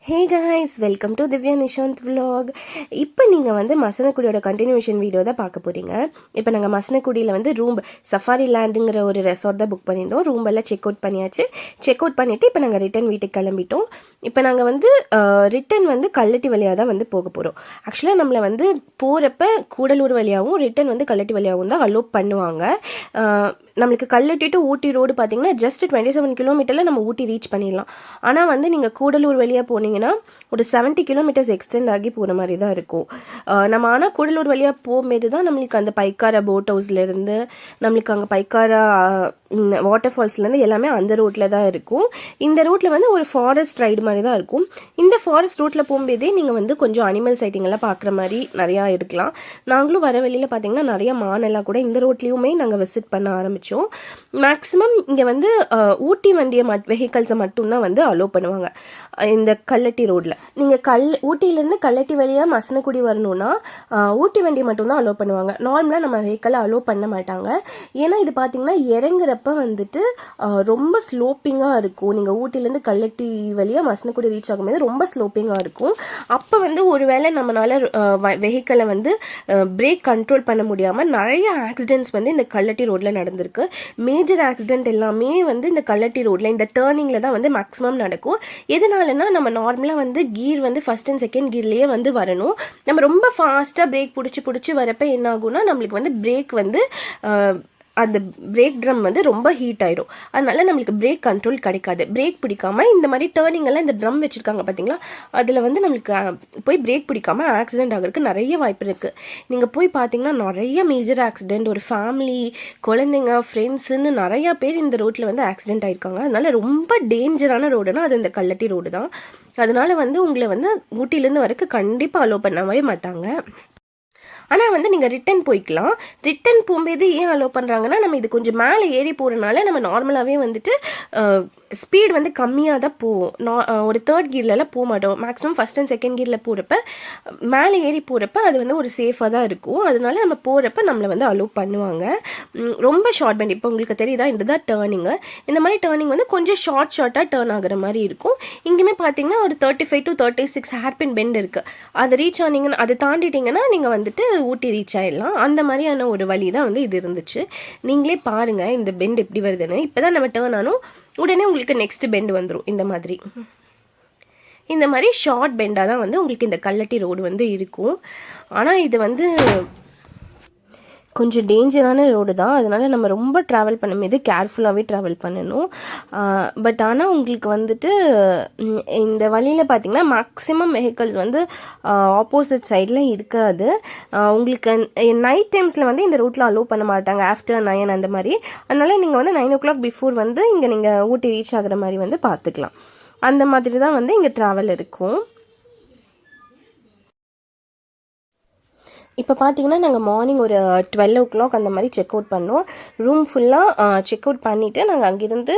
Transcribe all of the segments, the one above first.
Hey guys, welcome to Divya Nishanth vlog. இப்போ நீங்கள் வந்து மசனக்குடியோட கண்டினியூஷன் வீடியோ தான் பார்க்க போகிறீங்க. இப்போ நாங்கள் மசனக்குடியில் வந்து ரூம் சஃபாரி லேண்டுங்கிற ஒரு ரெசார்ட் தான் புக் பண்ணியிருந்தோம். ரூம் எல்லாம் செக் அவுட் பண்ணியாச்சு. செக் அவுட் பண்ணிவிட்டு இப்போ நாங்கள் ரிட்டன் வீட்டுக்கு கிளம்பிட்டோம். இப்போ நாங்கள் வந்து ரிட்டன் வந்து கல்லட்டி வழியாக தான் வந்து போக போகிறோம். ஆக்சுவலாக நம்மளை வந்து போகிறப்ப கூடலூர் வழியாகவும் ரிட்டன் வந்து கல்லட்டி வழியாகவும் தான் அலோவ் பண்ணுவாங்க. நம்மளுக்கு கல்லட்டி டு ஊட்டி ரோடு பார்த்தீங்கன்னா ஜஸ்ட் 27 கிலோமீட்டரில் நம்ம ஊட்டி ரீச் பண்ணிடலாம். ஆனால் வந்து நீங்கள் கூடலூர் வழியாக போனீங்கன்னா ஒரு 70 கிலோமீட்டர்ஸ் எக்ஸ்டெண்ட் ஆகி போகிற மாதிரி தான் இருக்கும். நம்ம ஆனால் கூடலூர் வழியாக போகும்போது தான் நம்மளுக்கு அந்த பைக்காரா போட் ஹவுஸ்லேருந்து நம்மளுக்கு அங்கே பைக்காரா வாட்டர் ஃபால்ஸ்லேருந்து எல்லாமே அந்த ரோட்டில் தான் இருக்கும். இந்த ரூட்டில் வந்து ஒரு ஃபாரஸ்ட் ரைடு மாதிரி தான் இருக்கும். இந்த ஃபாரஸ்ட் ரூட்டில் போகும்போதே நீங்கள் வந்து கொஞ்சம் அனிமல் சைட்டிங்கெல்லாம் பார்க்குற மாதிரி நிறையா இருக்கலாம். நாங்களும் வர வெளியில் பார்த்தீங்கன்னா நிறைய மானெல்லாம் கூட இந்த ரோட்லேயுமே நாங்கள் விசிட் பண்ண ஆரம்பித்தோம். மேக்ஸிமம் இங்கே வந்து ஊட்டி வண்டியை வெஹிக்கல்ஸை மட்டும்தான் வந்து அலோவ் பண்ணுவாங்க இந்த கல்லட்டி ரோட்டில். நீங்கள் ஊட்டியிலேருந்து கல்லட்டி வழியாக மசனக்குடி வரணும்னா ஊட்டி வண்டியை மட்டும்தான் அலோவ் பண்ணுவாங்க. நார்மலாக நம்ம வெஹிக்கலை அலோவ் பண்ண மாட்டாங்க. ஏன்னா இது பார்த்தீங்கன்னா இறங்குறப்ப வந்துட்டு ரொம்ப ஸ்லோப்பிங்காக இருக்கும். நீங்கள் ஊட்டிலேருந்து கல்லட்டி வழியாக மசனக்குடி ரீச் ஆகும்போது ரொம்ப ஸ்லோப்பிங்காக இருக்கும். அப்போ வந்து ஒருவேளை நம்மளால் வெஹிக்கலை வந்து பிரேக் கண்ட்ரோல் பண்ண முடியாமல் நிறைய ஆக்சிடென்ட்ஸ் வந்து இந்த கல்லட்டி ரோட்டில் நடந்திருக்கு. மேஜர் ஆக்சிடென்ட் எல்லாமே வந்து இந்த கல்லட்டி ரோட்டில் இந்த டேர்னிங்கில் தான் வந்து மேக்ஸிமம் நடக்கும். எதனாலனா நம்ம நார்மலாக வந்து கீர் வந்து ஃபஸ்ட் அண்ட் செகண்ட் கீர்லேயே வந்து வரணும். நம்ம ரொம்ப ஃபாஸ்ட்டாக பிரேக் பிடிச்சி வரப்போ என்ன ஆகும்னா நம்மளுக்கு வந்து பிரேக் வந்து அந்த பிரேக் ட்ரம் வந்து ரொம்ப ஹீட் ஆகிடும். அதனால நம்மளுக்கு பிரேக் கண்ட்ரோல் கிடைக்காது. பிரேக் பிடிக்காமல் இந்த மாதிரி டேர்னிங்கெல்லாம் இந்த ட்ரம் வச்சுருக்காங்க பார்த்தீங்களா, அதில் வந்து நம்மளுக்கு போய் பிரேக் பிடிக்காமல் ஆக்சிடென்ட் ஆகிறதுக்கு நிறைய வாய்ப்பு இருக்குது. நீங்கள் போய் பார்த்தீங்கன்னா நிறைய மேஜர் ஆக்சிடென்ட், ஒரு ஃபேமிலி, குழந்தைங்க, ஃப்ரெண்ட்ஸுன்னு நிறையா பேர் இந்த ரோட்டில் வந்து ஆக்சிடென்ட் ஆகிருக்காங்க. அதனால ரொம்ப டேஞ்சரான ரோடுனா அது இந்த கல்லட்டி ரோடு தான். அதனால வந்து உங்களை வந்து ஊட்டிலேருந்து வரைக்கும் கண்டிப்பாக அலோவ் பண்ணவே மாட்டாங்க. ஆனால் வந்து நீங்கள் ரிட்டன் போய்க்கலாம். ரிட்டன் போகும்போது ஏன் அலோவ் பண்ணுறாங்கன்னா, நம்ம இது கொஞ்சம் மேலே ஏறி போகிறனால நம்ம நார்மலாகவே வந்துட்டு ஸ்பீட் வந்து கம்மியாக தான் போவோம். ஒரு தேர்ட் கீர்லலாம் போக மாட்டோம். மேக்ஸிமம் ஃபஸ்ட் அண்ட் செகண்ட் கீரில் போகிறப்ப மேலே ஏறி போகிறப்ப அது வந்து ஒரு சேஃபாக தான் இருக்கும். அதனால நம்ம போகிறப்ப நம்மளை வந்து அலோவ் பண்ணுவாங்க. ரொம்ப ஷார்ட் பெண்ட், இப்போ உங்களுக்கு தெரியுதா, இந்த தான் டேர்னிங்கு. இந்த மாதிரி டேர்னிங் வந்து கொஞ்சம் ஷார்ட்டாக டேர்ன் ஆகிற மாதிரி இருக்கும். இங்கேயுமே பார்த்தீங்கன்னா ஒரு 35 to 36 ஹேர்பின் பெண்ட் இருக்குது. அதை ரீச் ஆனீங்கன்னா, அதை தாண்டிட்டிங்கன்னா நீங்கள் வந்துட்டு ஊட்டி ரீச் ஆகிடலாம். அந்த மாதிரியான ஒரு வழி தான் வந்து இது இருந்துச்சு. நீங்களே பாருங்கள் இந்த பெண்ட் எப்படி வருதுன்னு. இப்போ தான் நம்ம டேர்ன் ஆனோம், உடனே உங்களுக்கு நெக்ஸ்ட் பெண்ட் வந்துடும். இந்த மாதிரி ஷார்ட் பெண்டாக தான் வந்து உங்களுக்கு இந்த கல்லட்டி ரோடு வந்து இருக்கும். ஆனால் இது வந்து கொஞ்சம் டேஞ்சரான ரோடு தான். அதனால் நம்ம ரொம்ப ட்ராவல் பண்ணும்போது கேர்ஃபுல்லாகவே ட்ராவல் பண்ணணும். பட் ஆனால் உங்களுக்கு வந்துட்டு இந்த வழியில் பார்த்திங்கன்னா மேக்ஸிமம் வெஹிக்கல்ஸ் வந்து ஆப்போசிட் சைடில் இருக்காது. உங்களுக்கு நைட் டைம்ஸில் வந்து இந்த ரூட்டில் அலோவ் பண்ண மாட்டாங்க, ஆஃப்டர் 9 அந்த மாதிரி. அதனால் நீங்கள் வந்து 9 o'clock பிஃபோர் வந்து இங்கே நீங்கள் ஊட்டி ரீச் ஆகிற மாதிரி வந்து பார்த்துக்கலாம். அந்த மாதிரி தான் வந்து இங்கே ட்ராவல் இருக்கும். இப்போ பார்த்தீங்கன்னா நாங்கள் மார்னிங் ஒரு 12 o'clock அந்த மாதிரி செக் அவுட் பண்ணோம். ரூம் ஃபுல்லாக செக் அவுட் பண்ணிவிட்டு நாங்கள் அங்கேருந்து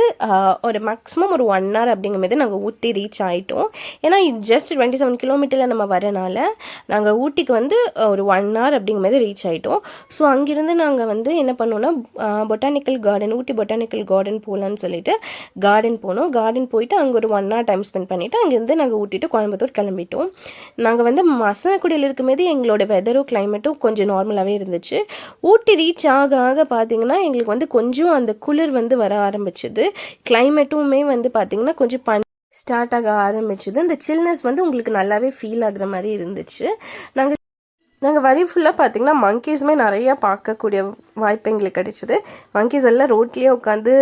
ஒரு மேக்ஸிமம் ஒரு 1 hour அப்படிங்கும்போது நாங்கள் ஊட்டி ரீச் ஆகிட்டோம். ஏன்னா இது ஜஸ்ட் 27 கிலோமீட்டரில் நம்ம வரனால நாங்கள் ஊட்டிக்கு வந்து ஒரு 1 hour அப்படிங்கும்போது ரீச் ஆகிட்டோம். ஸோ அங்கேருந்து நாங்கள் வந்து என்ன பண்ணோன்னா பொட்டானிக்கல் கார்டன், ஊட்டி பொட்டானிக்கல் கார்டன் போகலான்னு சொல்லிட்டு கார்டன் போனோம். கார்டன் போயிட்டு அங்கே ஒரு 1 hour டைம் ஸ்பெண்ட் பண்ணிவிட்டு அங்கேருந்து நாங்கள் ஊட்டிட்டு கோயம்புத்தூர் கிளம்பிட்டோம். நாங்கள் வந்து மசனக்குடியில் இருக்கும்போது எங்களோட வெதரும் கிளைமேட்டும் கொஞ்சம் நார்மலாகவே இருந்துச்சு. ஊட்டி ரீச் ஆக பார்த்தீங்கன்னா எங்களுக்கு வந்து கொஞ்சம் அந்த குளிர் வந்து வர ஆரம்பிச்சுது. கிளைமேட்டுமே வந்து பார்த்தீங்கன்னா கொஞ்சம் ஸ்டார்ட் ஆக ஆரம்பிச்சுது. அந்த சில்னஸ் வந்து உங்களுக்கு நல்லாவே ஃபீல் ஆகுற மாதிரி இருந்துச்சு. நாங்கள் வரி ஃபுல்லாக பார்த்தீங்கன்னா மங்கீஸுமே நிறையா பார்க்கக்கூடிய வாய்ப்பு எங்களுக்கு கிடைச்சிது. மங்கீஸ் எல்லாம் ரோட்லேயே உட்காந்து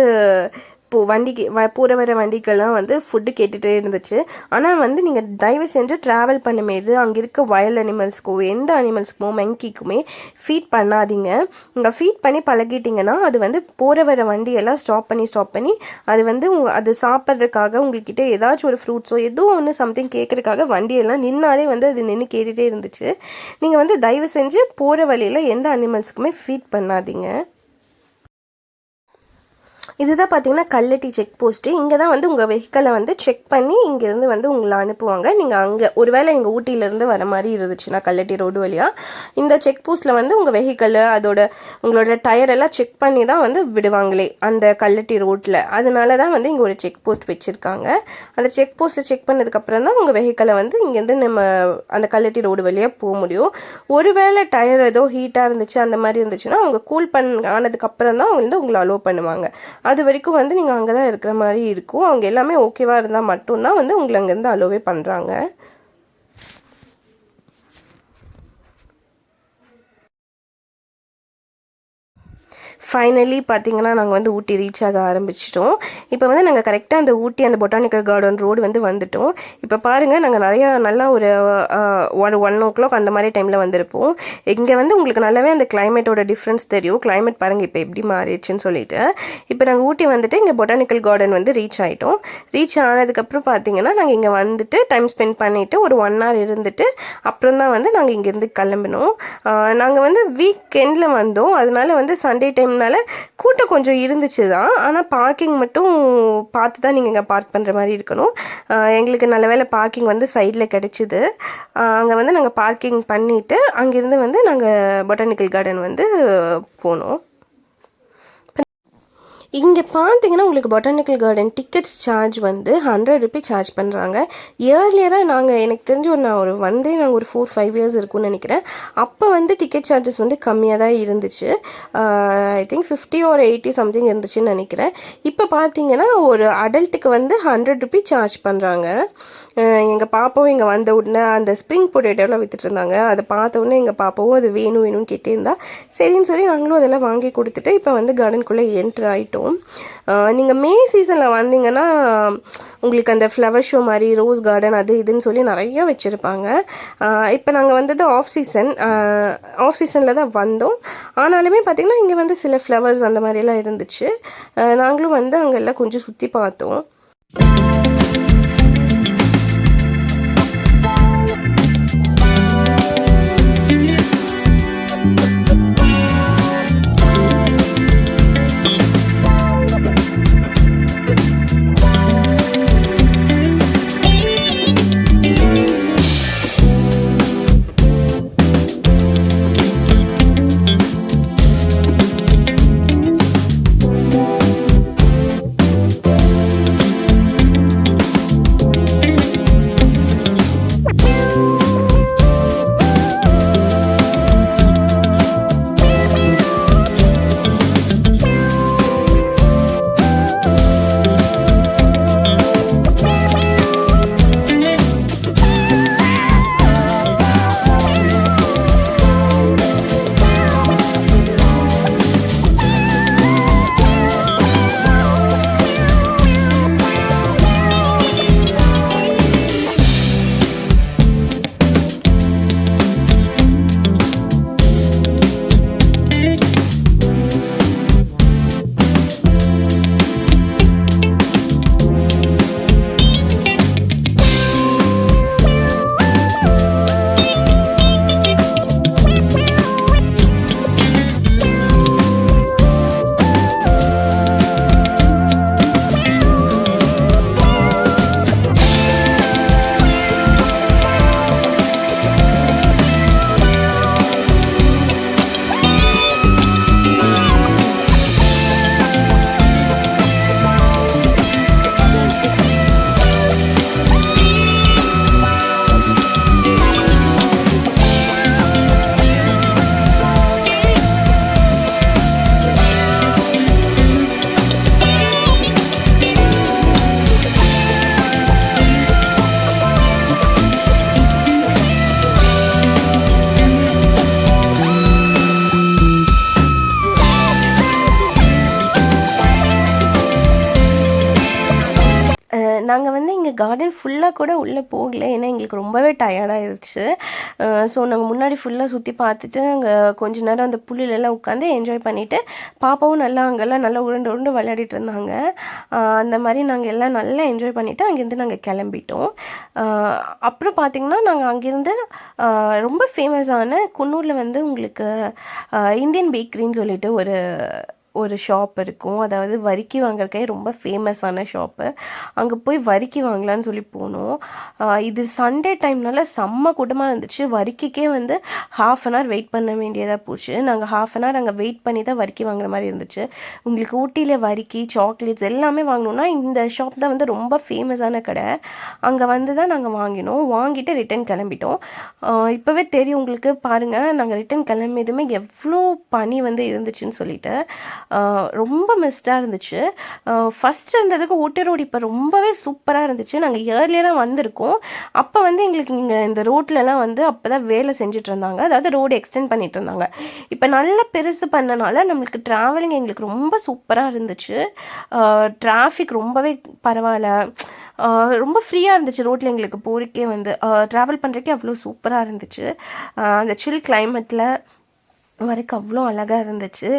வண்டிக்கு போகிற வர வண்டிக்கெல்லாம் வந்து ஃபுட்டு கேட்டுகிட்டே இருந்துச்சு. ஆனால் வந்து நீங்கள் தயவு செஞ்சு ட்ராவல் பண்ணும்போது அங்கே இருக்க வைல்ட் அனிமல்ஸ்க்கோ எந்த அனிமல்ஸ்க்குமோ மங்கிக்குமே ஃபீட் பண்ணாதீங்க. நீங்கள் ஃபீட் பண்ணி பழகிட்டிங்கன்னா அது வந்து போகிற வர வண்டியெல்லாம் ஸ்டாப் பண்ணி அது வந்து அது சாப்பிட்றதுக்காக உங்கள்கிட்ட ஏதாச்சும் ஒரு ஃப்ரூட்ஸோ ஏதோ ஒன்று சம்திங் கேட்குறதுக்காக வண்டியெல்லாம் நின்னாலே வந்து அது நின்று கேட்டுகிட்டே இருந்துச்சு. நீங்கள் வந்து தயவு செஞ்சு போகிற வழியில் எந்த அனிமல்ஸ்க்குமே ஃபீட் பண்ணாதீங்க. இதுதான் பார்த்தீங்கன்னா கல்லட்டி செக் போஸ்ட்டு. இங்கே தான் வந்து உங்கள் வெஹிக்கலை வந்து செக் பண்ணி இங்கேருந்து வந்து உங்களை அனுப்புவாங்க. நீங்கள் அங்கே ஒருவேளை நீங்கள் ஊட்டியிலேருந்து வர மாதிரி இருந்துச்சுன்னா கல்லட்டி ரோடு வழியாக இந்த செக் போஸ்ட்டில் வந்து உங்கள் வெஹிக்கலு உங்களோட டயர் எல்லாம் செக் பண்ணி தான் வந்து விடுவாங்களே அந்த கல்லட்டி ரோட்டில். அதனால தான் வந்து இங்கே ஒரு செக் போஸ்ட் வச்சுருக்காங்க. அந்த செக் போஸ்ட்டில் செக் பண்ணதுக்கப்புறம் தான் உங்கள் வெஹிக்கலை வந்து இங்கேருந்து நம்ம அந்த கல்லட்டி ரோடு வழியாக போக முடியும். ஒருவேளை டயர் ஏதோ ஹீட்டாக இருந்துச்சு அந்த மாதிரி இருந்துச்சுன்னா அவங்க கூல் ஆனதுக்கப்புறம் தான் வந்து உங்களை அலோவ் பண்ணுவாங்க. அது வரைக்கும் வந்து நீங்கள் அங்கே தான் இருக்கிற மாதிரி இருக்கும். அவங்க எல்லாமே ஓகேவாக இருந்தால் மட்டும்தான் வந்து உங்களை அங்கேருந்து அலோவே பண்ணுறாங்க. ஃபைனலி பார்த்தீங்கன்னா நாங்கள் வந்து ஊட்டி ரீச் ஆக ஆரம்பிச்சிட்டோம். இப்போ வந்து நாங்கள் கரெக்டாக அந்த ஊட்டி அந்த பொட்டானிக்கல் கார்டன் ரோடு வந்து வந்துவிட்டோம். இப்போ பாருங்கள், நாங்கள் நல்லா ஒரு 1 அந்த மாதிரி டைமில் வந்திருப்போம். இங்கே வந்து உங்களுக்கு நல்லாவே அந்த கிளைமேட்டோட டிஃப்ரென்ஸ் தெரியும். கிளைமேட் பாருங்கள் இப்போ எப்படி மாறிடுச்சுன்னு சொல்லிட்டு. இப்போ நாங்கள் ஊட்டி வந்துட்டு இங்கே பொட்டானிக்கல் கார்டன் வந்து ரீச் ஆகிட்டோம். ரீச் ஆனதுக்கப்புறம் பார்த்தீங்கன்னா நாங்கள் இங்கே வந்துட்டு டைம் ஸ்பெண்ட் பண்ணிவிட்டு ஒரு 1 hour இருந்துட்டு அப்புறம் தான் வந்து நாங்கள் இங்கேருந்து கிளம்பினோம். நாங்கள் வந்து வீக்கெண்டில் வந்தோம். அதனால வந்து சண்டே டைம்னால கூட்டம் கொஞ்சம் இருந்துச்சு தான். ஆனால் பார்க்கிங் மட்டும் பார்த்து தான் நீங்கள் இங்கே பார்க் பண்ணுற மாதிரி இருக்கணும். எங்களுக்கு நல்ல வேளை பார்க்கிங் வந்து சைடில் கிடச்சிது. அங்கே வந்து நாங்கள் பார்க்கிங் பண்ணிவிட்டு அங்கேருந்து வந்து நாங்கள் பொட்டானிக்கல் கார்டன் வந்து போனோம். இங்கே பார்த்தீங்கன்னா உங்களுக்கு பொட்டானிக்கல் கார்டன் டிக்கெட்ஸ் சார்ஜ் வந்து 100 ரூபி சார்ஜ் பண்ணுறாங்க. இயர்லியராக எனக்கு தெரிஞ்சு நாங்கள் ஒரு 4-5 years இருக்கும்னு நினைக்கிறேன். அப்போ வந்து டிக்கெட் சார்ஜஸ் வந்து கம்மியாக தான் இருந்துச்சு. ஐ திங்க் 50 or 80 சம்திங் இருந்துச்சுன்னு நினைக்கிறேன். இப்போ பார்த்தீங்கன்னா ஒரு அடல்ட்டுக்கு வந்து 100 ரூபி சார்ஜ் பண்ணுறாங்க. எங்கள் பாப்பாவும் இங்கே வந்த உடனே அந்த ஸ்ப்ரிங் பொட்டேட்டோலாம் விற்றுட்டு இருந்தாங்க. அதை பார்த்த உடனே எங்கள் பாப்பாவும் அது வேணும்னு கேட்டே இருந்தா. சரின்னு சொல்லி நாங்களும் அதெல்லாம் வாங்கி கொடுத்துட்டு இப்போ வந்து கார்டனுக்குள்ளே என்ட்ரு ஆகிட்டோம். நீங்கள் மே சீசனில் வந்தீங்கன்னா உங்களுக்கு அந்த ஃப்ளவர் ஷோ மாதிரி ரோஸ் கார்டன் அது இதுன்னு சொல்லி நிறையா வச்சுருப்பாங்க. இப்போ நாங்கள் வந்தது ஆஃப் சீசனில் தான் வந்தோம். ஆனாலுமே பார்த்திங்கன்னா இங்கே வந்து சில ஃப்ளவர்ஸ் அந்த மாதிரிலாம் இருந்துச்சு. நாங்களும் வந்து அங்கெல்லாம் கொஞ்சம் சுற்றி பார்த்தோம். நாங்கள் வந்து இங்கே கார்டன் ஃபுல்லாக கூட உள்ளே போகல. ஏன்னா எங்களுக்கு ரொம்பவே டயர்டாகிடுச்சு. ஸோ நாங்கள் முன்னாடி ஃபுல்லாக சுற்றி பார்த்துட்டு அங்கே கொஞ்ச நேரம் அந்த புல்லுலெல்லாம் உட்காந்து என்ஜாய் பண்ணிவிட்டு பாப்பாவும் அங்கெல்லாம் நல்லா உருண்டு உருண்டு விளையாடிட்டு இருந்தாங்க. அந்த மாதிரி நாங்கள் எல்லாம் நல்லா என்ஜாய் பண்ணிவிட்டு அங்கேருந்து நாங்கள் கிளம்பிட்டோம். அப்புறம் பார்த்திங்கன்னா நாங்கள் அங்கேருந்து ரொம்ப ஃபேமஸான குன்னூரில் வந்து உங்களுக்கு இந்தியன் பேக்கரின்னு சொல்லிட்டு ஒரு ஷாப் இருக்கும். அதாவது வரிக்கி வாங்குறதுக்கே ரொம்ப ஃபேமஸான ஷாப்பு. அங்கே போய் வரிக்கி வாங்கலான்னு சொல்லி போனோம். இது சண்டே டைம்னால செம்ம கூட்டமாக இருந்துச்சு. வரிக்கிக்கே வந்து 1/2 அன் ஹவர் வெயிட் பண்ண வேண்டியதாக போச்சு. நாங்கள் 1/2 அன் ஹவர் அங்கே வெயிட் பண்ணி தான் வரிக்கி வாங்குற மாதிரி இருந்துச்சு. உங்களுக்கு ஊட்டியில் வரிக்கி சாக்லேட்ஸ் எல்லாமே வாங்கணுன்னா இந்த ஷாப் தான் வந்து ரொம்ப ஃபேமஸான கடை. அங்கே வந்து தான் நாங்கள் வாங்கிட்டு ரிட்டன் கிளம்பிட்டோம். இப்போவே தெரியும் உங்களுக்கு, பாருங்கள் நாங்கள் ரிட்டன் கிளம்பியதுமே எவ்வளோ பனி வந்து இருந்துச்சுன்னு சொல்லிட்டு ரொம்ப மிஸ்டாக இருந்துச்சு. ஃபஸ்ட்டு இருந்ததுக்கு ஊட்டி ரோடு இப்போ ரொம்பவே சூப்பராக இருந்துச்சு. நாங்கள் இயர்லியராக வந்திருக்கோம். அப்போ வந்து எங்களுக்கு இங்கே இந்த ரோட்லலாம் வந்து அப்போ தான் வேலை செஞ்சுட்டு இருந்தாங்க. அதாவது ரோடு எக்ஸ்டெண்ட் பண்ணிட்டு இருந்தாங்க. இப்போ நல்லா பெருசு பண்ணனால நம்மளுக்கு ட்ராவலிங் எங்களுக்கு ரொம்ப சூப்பராக இருந்துச்சு. டிராஃபிக் ரொம்பவே பரவாயில்ல, ரொம்ப ஃப்ரீயாக இருந்துச்சு. ரோட்டில் எங்களுக்கு போகிறக்கே வந்து ட்ராவல் பண்ணுறக்கே அவ்வளோ சூப்பராக இருந்துச்சு. அந்த சில் கிளைமேட்டில் வரைக்கு அவ்வளோ அழகாக இருந்துச்சு.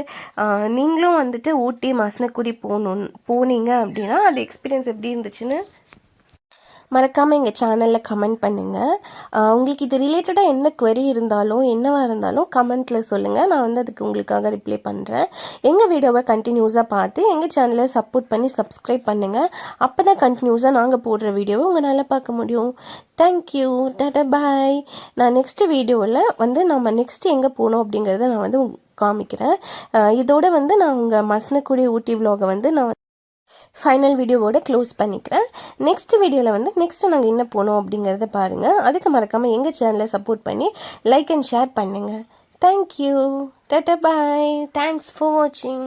நீங்களும் வந்துட்டு ஊட்டி மசனக்குடி போனீங்க அப்படின்னா அது எக்ஸ்பீரியன்ஸ் எப்படி இருந்துச்சுன்னு மறக்காமல் எங்கள் சேனலில் கமெண்ட் பண்ணுங்கள். உங்களுக்கு இது ரிலேட்டடாக என்ன query இருந்தாலும் என்னவாக இருந்தாலும் கமெண்ட்டில் சொல்லுங்கள். நான் வந்து அதுக்கு உங்களுக்காக ரிப்ளை பண்ணுறேன். எங்கள் வீடியோவை கண்டினியூஸாக பார்த்து எங்கள் சேனலை சப்போர்ட் பண்ணி சப்ஸ்கிரைப் பண்ணுங்கள். அப்போ தான் கண்டினியூஸாக நாங்கள் போடுற வீடியோவை உங்களால் பார்க்க முடியும். தேங்க்யூ, டாடா, பாய். நான் நெக்ஸ்ட்டு வீடியோவில் வந்து நம்ம நெக்ஸ்ட்டு எங்கே போனோம் அப்படிங்கிறத நான் வந்து காமிக்கிறேன். இதோட வந்து நான் உங்கள் மசனக்குடி ஊட்டி vlog-ஐ வந்து நான் ஃபைனல் வீடியோவோட க்ளோஸ் பண்ணிக்கிறேன். நெக்ஸ்ட் வீடியோவில் வந்து நெக்ஸ்ட்டு நாங்கள் என்ன போனோம் அப்படிங்கிறத பாருங்கள். அதுக்கு மறக்காமல் எங்கள் சேனலை சப்போர்ட் பண்ணி லைக் அண்ட் ஷேர் பண்ணுங்கள். Thank you, Tata, bye. Thanks for வாட்சிங்.